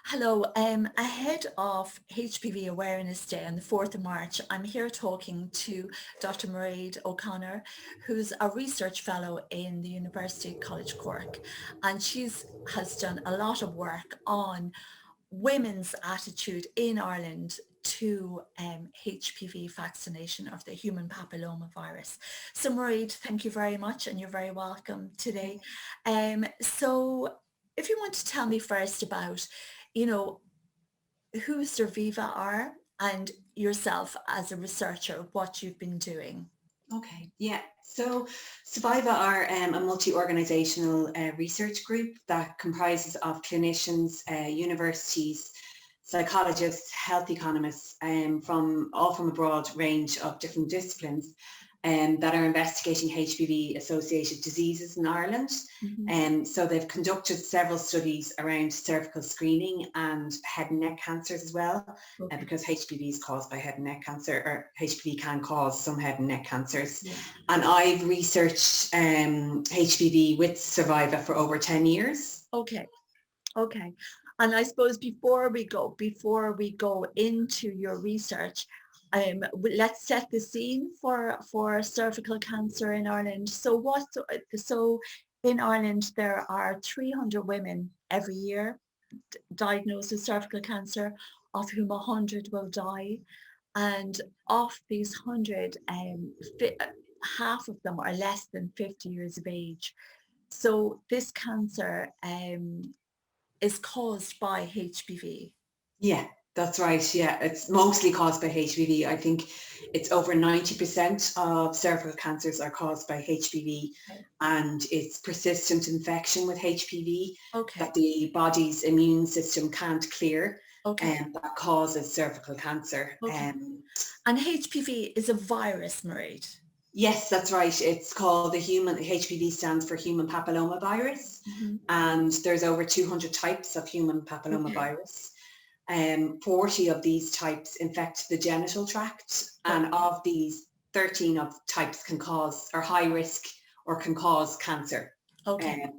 Hello, ahead of HPV Awareness Day on the 4th of March, I'm here talking to Dr. Mairead O'Connor, who's a research fellow in the University College Cork, and has done a lot of work on women's attitude in Ireland to HPV vaccination of the human papilloma virus. So Mairead, thank you very much, and you're very welcome today. So if you want to tell me first about who Cerviva are and yourself as a researcher, what you've been doing. Okay, yeah. So Survivor are a multi-organizational research group that comprises of clinicians, universities, psychologists, health economists, from a broad range of different disciplines, that are investigating HPV associated diseases in Ireland. So they've conducted several studies around cervical screening and head and neck cancers as well, because HPV is caused by head and neck cancer, or HPV can cause some head and neck cancers. And I've researched HPV with Survivor for over 10 years. Okay. And I suppose before we go into your research, let's set the scene for cervical cancer in Ireland. So in Ireland, there are 300 women every year diagnosed with cervical cancer, of whom 100 will die. And of these 100, half of them are less than 50 years of age. So this cancer is caused by HPV. Yeah, that's right. Yeah, it's mostly caused by HPV. I think it's over 90% of cervical cancers are caused by HPV, and it's persistent infection with HPV that the body's immune system can't clear, and that causes cervical cancer. And HPV is a virus, Mairead. Yes, that's right. It's called HPV stands for human papilloma virus, and there's over 200 types of human papilloma virus. 40 of these types infect the genital tract, and of these, 13 of types are high risk or can cause cancer,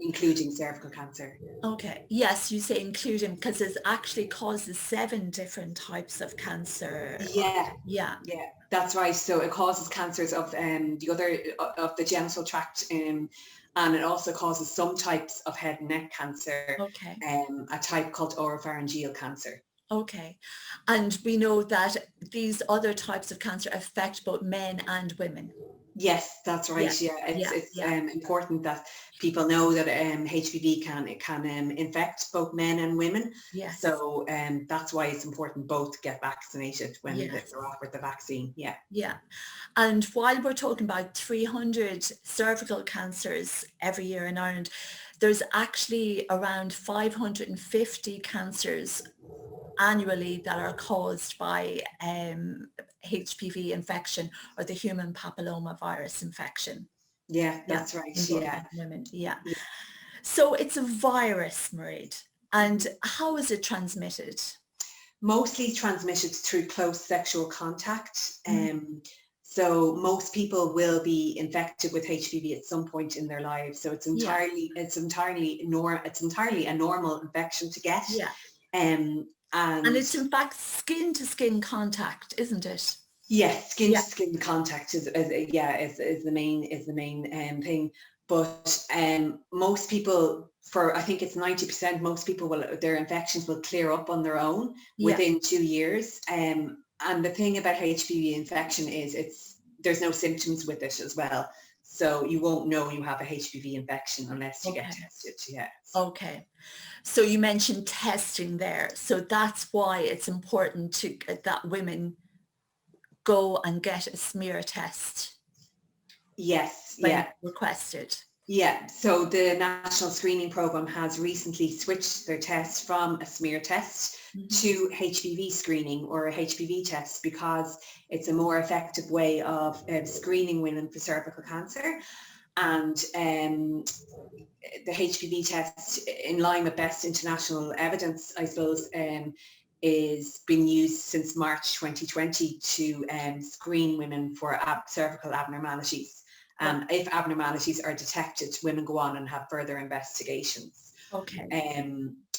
including cervical cancer. Okay, yes, you say including, because it actually causes 7 different types of cancer. Yeah, that's right. So it causes cancers of the genital tract, and it also causes some types of head and neck cancer, a type called oropharyngeal cancer. Okay, and we know that these other types of cancer affect both men and women. Yes, that's right. It's important that people know that HPV can infect both men and women. Yes. So that's why it's important both to get vaccinated when they're offered the vaccine. Yeah. And while we're talking about 300 cervical cancers every year in Ireland, there's actually around 550 cancers annually that are caused by HPV infection, or the human papilloma virus infection. Yeah, that's right. Women. So it's a virus, Mairead. And how is it transmitted? Mostly transmitted through close sexual contact. So most people will be infected with HPV at some point in their lives. So it's entirely a normal infection to get. And it's in fact skin to skin contact, isn't it? Yes, skin to skin contact is the main thing. But most people, I think it's 90%, most people their infections will clear up on their own within 2 years. And the thing about HPV infection is there's no symptoms with it as well. So you won't know you have a HPV infection unless you get tested. Okay. So you mentioned testing there. So that's why it's important that women go and get a smear test. Yes. Requested. Yeah. So the National Screening Programme has recently switched their test from a smear test to HPV screening, or a HPV test, because it's a more effective way of screening women for cervical cancer. And the HPV test, in line with best international evidence, I suppose, is being used since March 2020 to screen women for cervical abnormalities. If abnormalities are detected, women go on and have further investigations.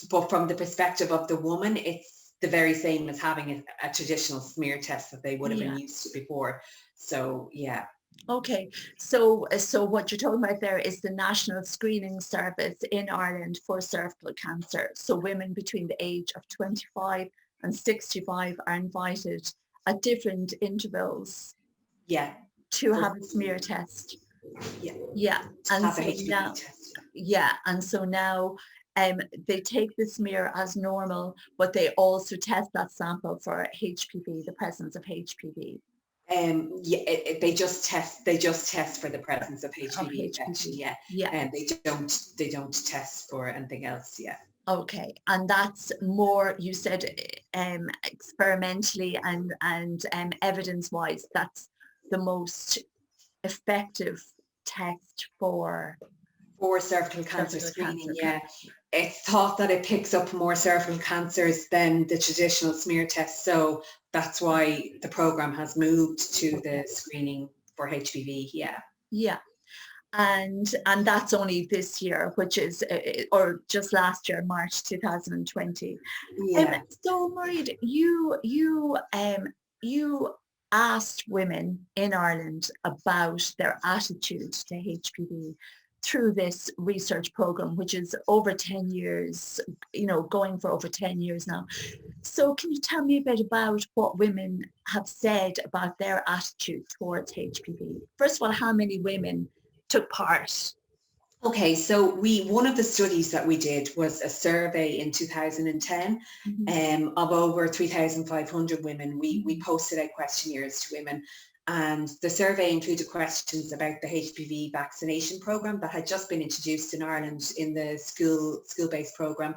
but from the perspective of the woman, it's the very same as having a traditional smear test that they would have been Yeah. used to before. So yeah. Okay, so what you're talking about there is the National Screening Service in Ireland for cervical cancer. So women between the age of 25 and 65 are invited at different intervals Yeah. to For, have a smear test. yeah. Yeah, To and have a so HPV now, test. yeah, and so now they take the smear as normal, but they also test that sample for HPV, the presence of HPV. Yeah, they just test for the presence of Of HPV infection. HPV. Yeah, Yeah. and they don't test for anything else. Yeah. Okay, and that's more, you said, experimentally and evidence-wise, that's the most effective test for For cervical cancer cervical screening, cancer. yeah. It's thought that it picks up more cervical cancers than the traditional smear test. So that's why the program has moved to the screening for HPV. Yeah. Yeah, and that's only this year, which is or just last year, March 2020. Yeah. So Mairead, you asked women in Ireland about their attitude to HPV through this research program, which is over 10 years, going for over 10 years now. So can you tell me a bit about what women have said about their attitude towards HPV? First of all, how many women took part? Okay, so one of the studies that we did was a survey in 2010 Mhm, of over 3,500 women. We mhm. posted out questionnaires to women, and the survey included questions about the HPV vaccination program that had just been introduced in Ireland in the school-based program.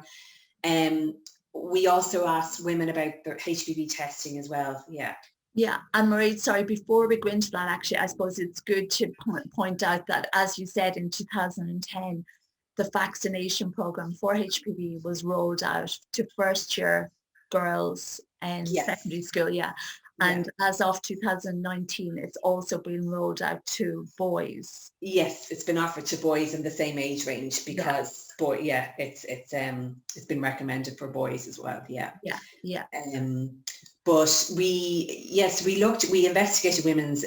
Um, we also asked women about their HPV testing as well. Yeah. Yeah, and Mairead, sorry, before we go into that, actually, I suppose it's good to point out that, as you said, in 2010, the vaccination program for HPV was rolled out to first year girls in Yes. secondary school, yeah. Yeah. And as of 2019, it's also been rolled out to boys. Yes, it's been offered to boys in the same age range Yeah, because yeah, it's been recommended for boys as well. Yeah. yeah, yeah. Um, but we investigated women's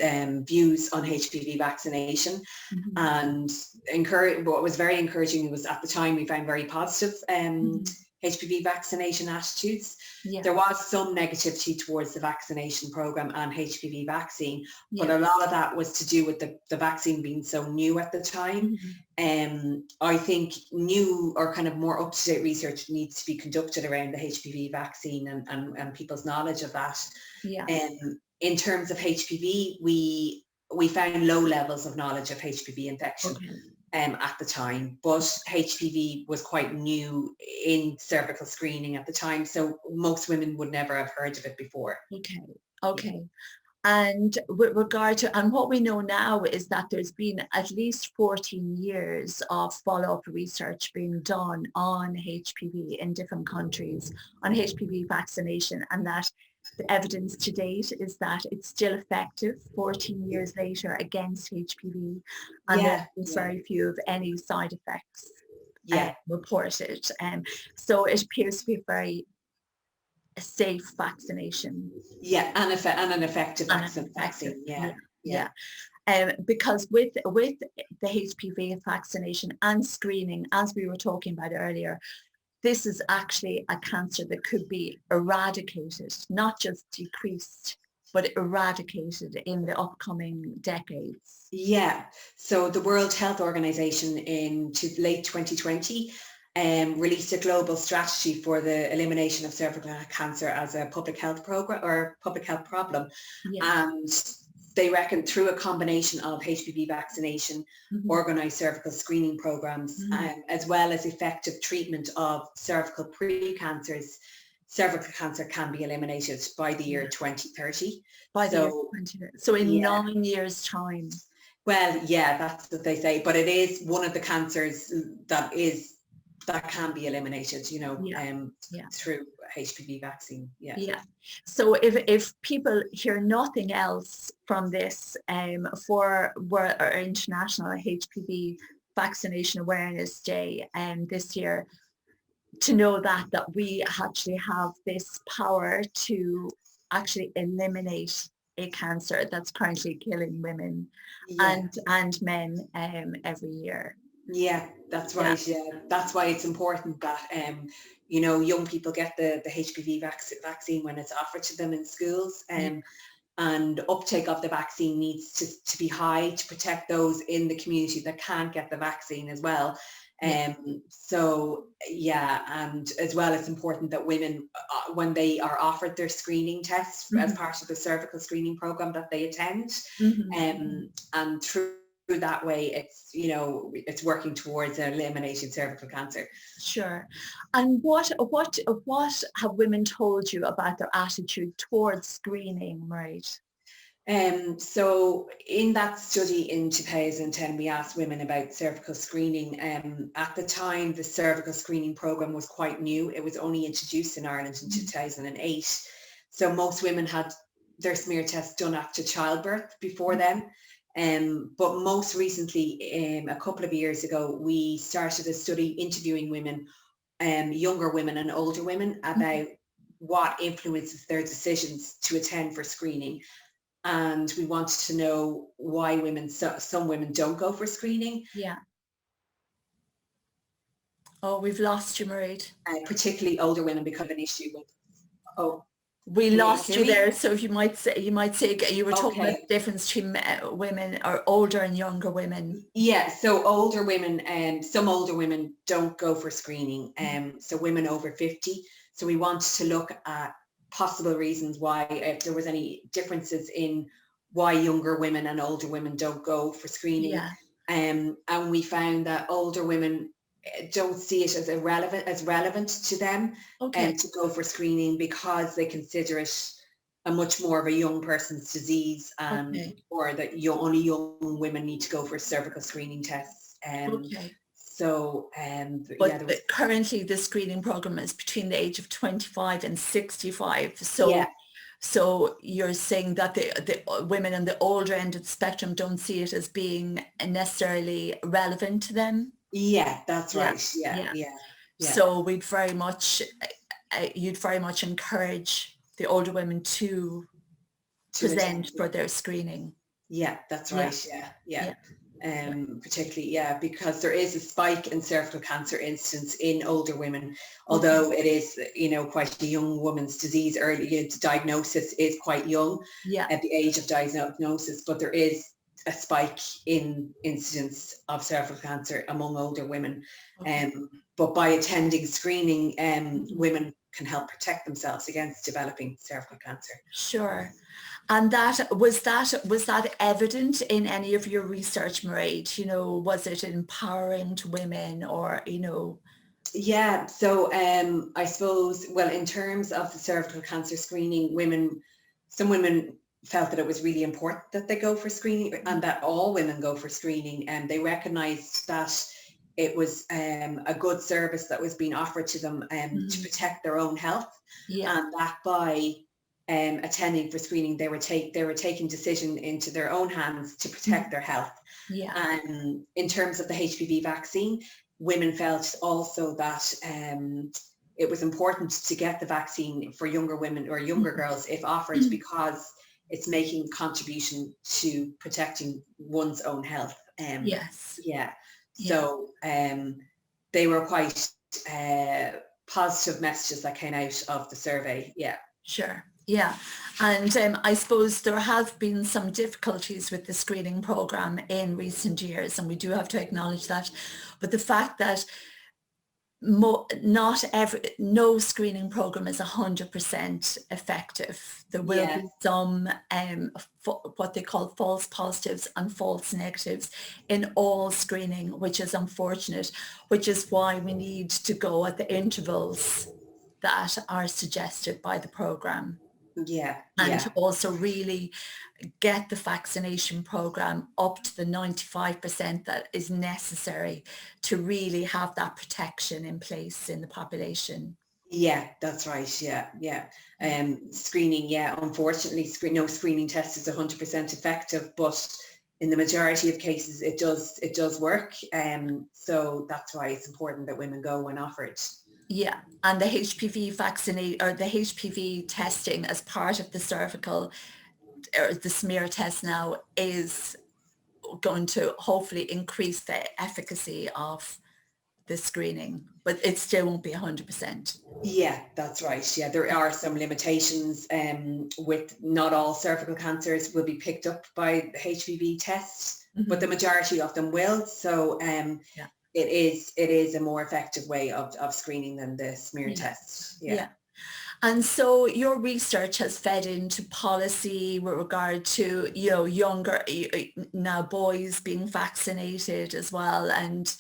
views on HPV vaccination, Mhm, and what was very encouraging was at the time we found very positive mhm. HPV vaccination attitudes. Yeah, There was some negativity towards the vaccination program and HPV vaccine, but yeah. a lot of that was to do with the vaccine being so new at the time. Mhm. I think new or kind of more up-to-date research needs to be conducted around the HPV vaccine and people's knowledge of that. Yeah, In terms of HPV, we found low levels of knowledge of HPV infection okay. at the time, but HPV was quite new in cervical screening at the time, so most women would never have heard of it before. Okay. Yeah. Okay. And with regard to, and what we know now is that there's been at least 14 years of follow-up research being done on HPV in different countries, on HPV vaccination, and that the evidence to date is that it's still effective 14 years later against HPV, and Yeah, there's yeah, very few of any side effects yeah, reported. So it appears to be a very safe vaccination yeah, and an effective and an effective, vaccine. Yeah, yeah, yeah, yeah. Because with the HPV vaccination and screening, as we were talking about earlier, this is actually a cancer that could be eradicated, not just decreased, but eradicated in the upcoming decades. yeah. So the World Health Organization in late 2020 released a global strategy for the elimination of cervical cancer as a public health program or public health problem. Yeah. And they reckon through a combination of HPV vaccination, Mhm. organised cervical screening programs, Mhm. as well as effective treatment of cervical precancers, cervical cancer can be eliminated by the year Yeah. 2030. By the year So 20. So in yeah, 9 years' time. well, yeah, that's what they say, but it is one of the cancers that can be eliminated, Yeah. Yeah. through HPV vaccine. Yeah. Yeah. So if people hear nothing else from this, for our International HPV Vaccination Awareness Day this year, to know that we actually have this power to actually eliminate a cancer that's currently killing women Yeah. and men every year. Yeah, that's Yeah. right. Yeah, that's why it's important that you know, young people get the HPV vaccine when it's offered to them in schools. Yeah. And uptake of the vaccine needs to be high to protect those in the community that can't get the vaccine as well. Yeah. So yeah, and as well, it's important that women, when they are offered their screening tests as Mhm. part of the cervical screening program that they attend, Mhm. and through that way, it's, you know, it's working towards eliminating cervical cancer. Sure. And what have women told you about their attitude towards screening, Mairead? So in that study in 2010, we asked women about cervical screening. At the time, the cervical screening program was quite new. It was only introduced in Ireland in 2008. So most women had their smear tests done after childbirth before then. But most recently, a couple of years ago, we started a study interviewing women, younger women and older women, Mhm. about what influences their decisions to attend for screening. And we wanted to know why some women don't go for screening, Yeah. Oh, we've lost you, Mairead. particularly older women, because of an issue with, oh, We can you lost hear you me? there. So if you might say again, you were talking about Okay. the difference between women or older and younger women. Yeah, so older women, some older women don't go for screening, so women over 50. So we wanted to look at possible reasons why, if there was any differences in why younger women and older women don't go for screening. Yeah. And we found that older women don't see it as relevant to them, Okay. to go for screening, because they consider it a much more of a young person's disease, Okay. or that only young women need to go for cervical screening tests. Okay. So yeah, But there was, currently the screening program is between the age of 25 and 65. yeah, So you're saying that the women on the older end of the spectrum don't see it as being necessarily relevant to them? yeah, that's Yeah. right. Yeah, Yeah. yeah, yeah, So you'd very much encourage the older women to to present attend. for their screening. Yeah, that's Yeah. right. Yeah, yeah. Yeah. Yeah. Particularly, yeah, because there is a spike in cervical cancer incidence in older women, Okay. although it is, you know, quite a young woman's disease. Early, you know, the diagnosis is quite young Yeah. at the age of diagnosis, but there is a spike in incidence of cervical cancer among older women. Okay. But by attending screening, Mhm. women can help protect themselves against developing cervical cancer. Sure. And that evident in any of your research, Mairead? You know, was it empowering to women or, you know? Yeah, so I suppose, well, in terms of the cervical cancer screening, some women felt that it was really important that they go for screening, and that all women go for screening, and they recognised that it was a good service that was being offered to them, to Mhm. protect their own health, Yeah. and that by attending for screening, they were taking decision into their own hands to protect Mhm. their health. Yeah. In terms of the HPV vaccine, women felt also that it was important to get the vaccine for younger women or younger Mhm. girls if offered, because it's making a contribution to protecting one's own health. Yes. Yeah, Yeah. so they were quite positive messages that came out of the survey. Yeah. Sure. Yeah. And I suppose there have been some difficulties with the screening program in recent years, and we do have to acknowledge that. But the fact that no screening program is 100% effective. There will Yeah. be some what they call false positives and false negatives in all screening, which is unfortunate, which is why we need to go at the intervals that are suggested by the program, Yeah. and Yeah. to also really get the vaccination program up to the 95% that is necessary to really have that protection in place in the population. Yeah, that's right. Yeah, yeah. Yeah. Screening, yeah, unfortunately, no screening test is 100% effective, but in the majority of cases, it does work. So that's why it's important that women go when offered. Yeah, and the HPV vaccinate or the HPV testing as part of the cervical or the smear test now is going to hopefully increase the efficacy of the screening, but it still won't be 100%. Yeah, that's right. Yeah, there are some limitations with not all cervical cancers will be picked up by the HPV tests, but the majority of them will. So Yeah. it is a more effective way of screening than the smear test. Yeah. And so your research has fed into policy with regard to, you know, younger now boys being vaccinated as well, and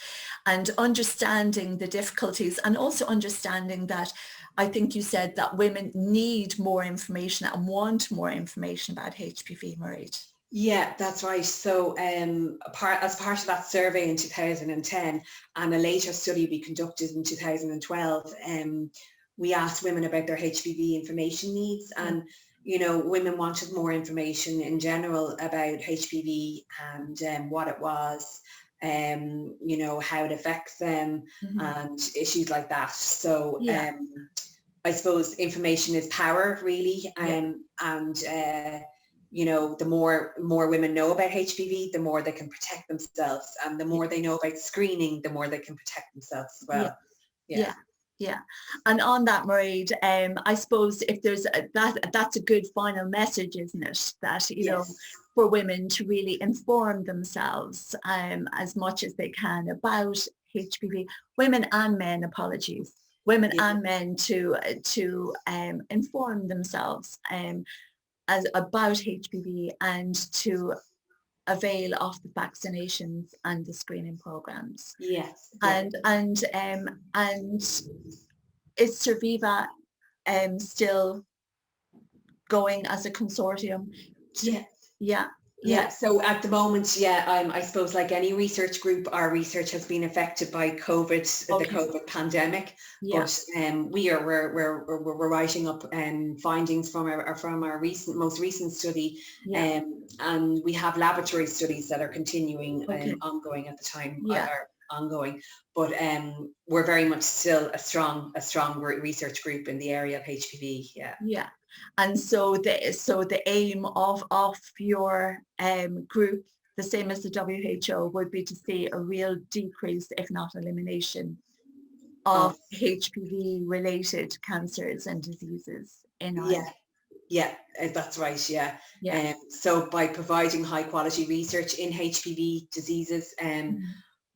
understanding the difficulties, and also understanding that I think you said that women need more information and want more information about HPV, Mairead. Yeah, that's right. So as part of that survey in 2010 and a later study we conducted in 2012, we asked women about their HPV information needs, and you know, women wanted more information in general about HPV and what it was, you know, how it affects them and issues like that. So I suppose information is power, really, and you know, the more women know about HPV, the more they can protect themselves, and the more they know about screening, the more they can protect themselves as well. Yeah. And on that, Mairead, I suppose if there's that's a good final message, isn't it? That, you know, for women to really inform themselves as much as they can about HPV, women and men, apologies, women and men to inform themselves about HPV and to avail of the vaccinations and the screening programs. Yes. And is Cerviva still going as a consortium? Yeah. So at the moment, I suppose like any research group, our research has been affected by COVID, the COVID pandemic. But we're writing up findings from our most recent study, and we have laboratory studies that are continuing ongoing at the time. Are ongoing, but we're very much still a strong research group in the area of HPV. And so the aim of your group, the same as the WHO, would be to see a real decrease, if not elimination, of HPV related cancers and diseases in Ireland. Yeah, that's right. So by providing high quality research in HPV diseases,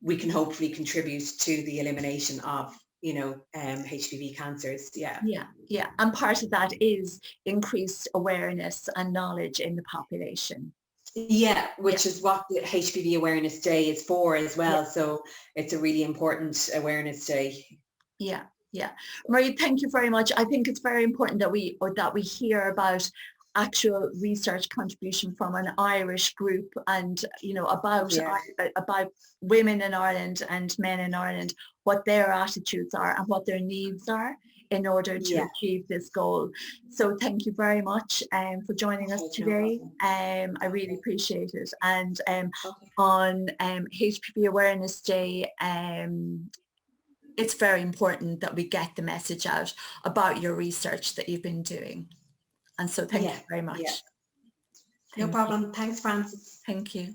we can hopefully contribute to the elimination of, you know, HPV cancers. And part of that is increased awareness and knowledge in the population. Which is what the HPV Awareness Day is for as well. So it's a really important awareness day. Mairead, thank you very much. I think it's very important that we hear about actual research contribution from an Irish group, and you know, about women in Ireland and men in Ireland, what their attitudes are and what their needs are in order to achieve this goal. So thank you very much for joining us today. I really appreciate it. And on HPV Awareness Day, it's very important that we get the message out about your research that you've been doing. And so thank you very much. No problem. Thanks, Frances. Thank you.